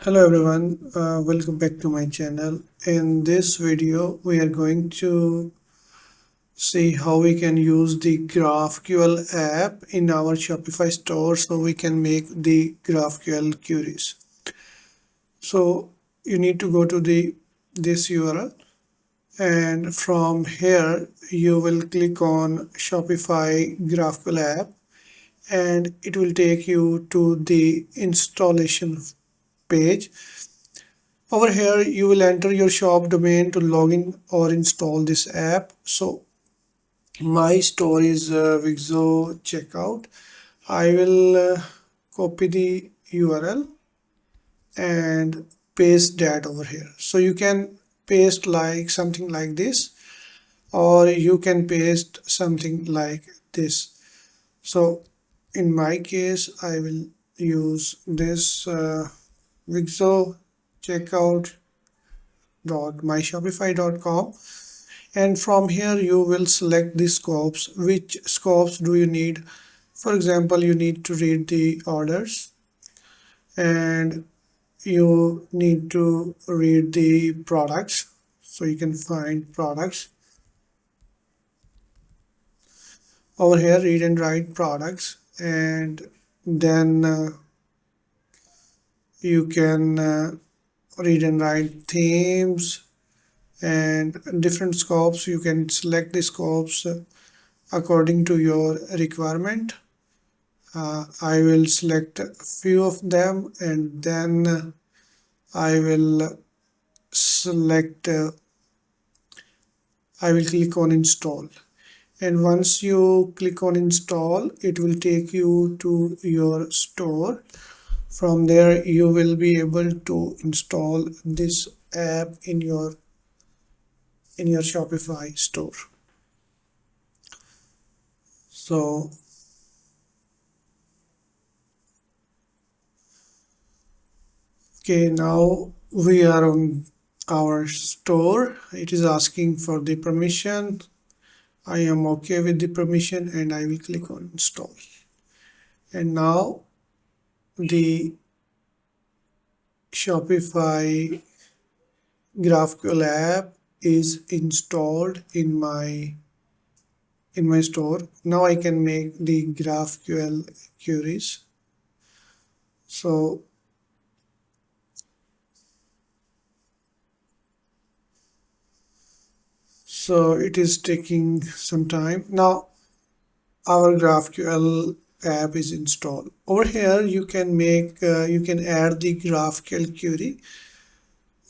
Hello everyone, welcome back to my channel. In this video, we are going to see how we can use the GraphQL app in our Shopify store so we can make the GraphQL queries. So you need to go to this URL, and from here you will click on Shopify GraphQL app, and it will take you to the installation page. Over here, you will enter your shop domain to log in or install this app. So my store is Wixo checkout. I will copy the URL and paste that over here. So you can paste like something like this, or you can paste something like this. So in my case, I will use this Wixo checkout.myshopify.com, and from here you will select the scopes. Which scopes do you need? For example, you need to read the orders, and you need to read the products, so you can find products over here, read and write products, and then you can read and write themes and different scopes. You can select the scopes according to your requirement. I will select a few of them, and then I will select I will click on install, and once you click on install, it will take you to your store. From there you will be able to install this app in your Shopify store. So okay, now we are on our store. It is asking for the permission. I am okay with the permission, and I will click on install. And now the Shopify GraphQL app is installed in my store. Now I can make the GraphQL queries. So it is taking some time. Now our GraphQL app is installed. Over here you can add the GraphQL query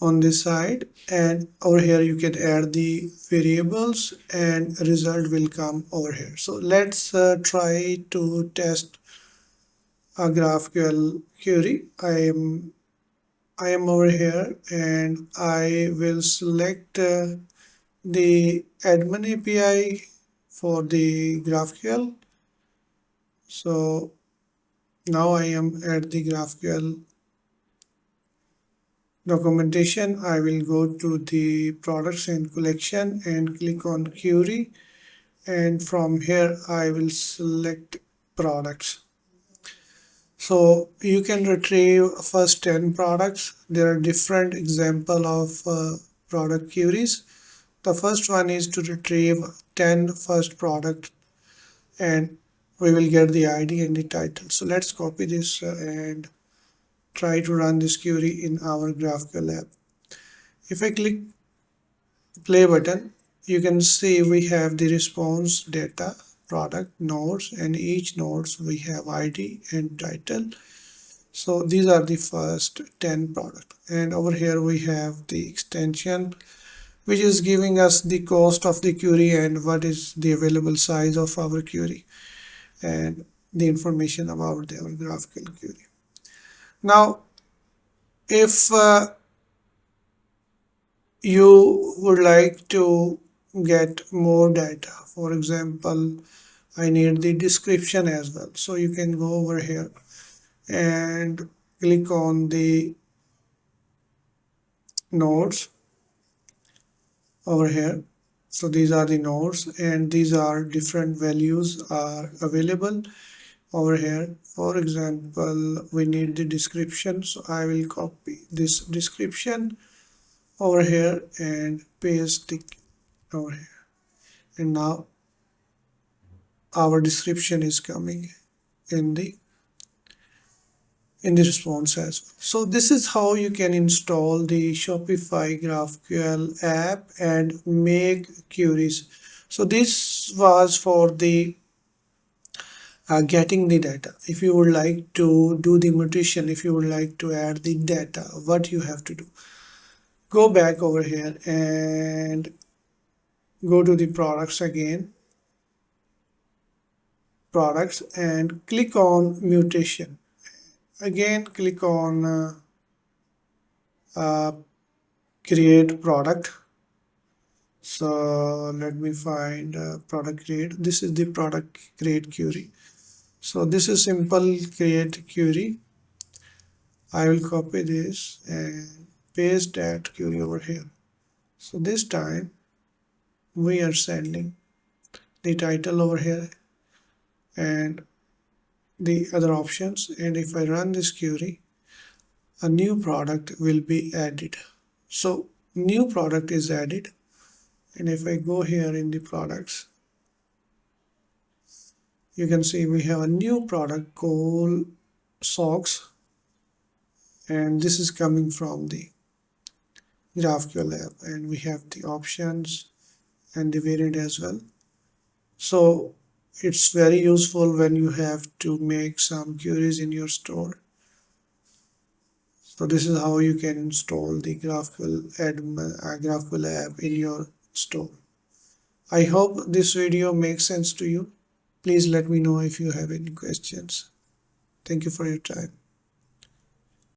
on this side, and over here you can add the variables, and result will come over here. So let's try to test a GraphQL query. I am over here, and I will select the admin API for the GraphQL. So now I am at the GraphQL documentation. I will go to the products and collection and click on query, and from here I will select products. So you can retrieve first 10 products. There are different example of product queries. The first one is to retrieve 10 first product, and we will get the ID and the title. So let's copy this and try to run this query in our GraphQL app. If I click play button, you can see we have the response data, product, nodes, and each nodes we have ID and title. So these are the first 10 product, and over here we have the extension, which is giving us the cost of the query and what is the available size of our query, and the information about our GraphQL query. Now, if you would like to get more data, for example, I need the description as well. So you can go over here and click on the nodes over here. So these are the nodes, and these are different values are available. over here. For example, we need the description, so I will copy this description over here and paste it over here. And now our description is coming in the response as well. So this is how you can install the Shopify GraphQL app and make queries. So this was for the getting the data. If you would like to do the mutation, if you would like to add the data, what you have to do, go back over here and go to the products again, products, and click on mutation. Again, click on create product. So let me find product create. This is the product create query. So this is simple create query. I will copy this and paste that query over here. So this time we are sending the title over here and the other options, and if I run this query, a new product will be added. So new product is added, and if I go here in the products, you can see we have a new product called socks, and this is coming from the GraphQL app, and we have the options and the variant as well. So it's very useful when you have to make some queries in your store. So this is how you can install the GraphQL app in your store. I hope this video makes sense to you. Please let me know if you have any questions. Thank you for your time.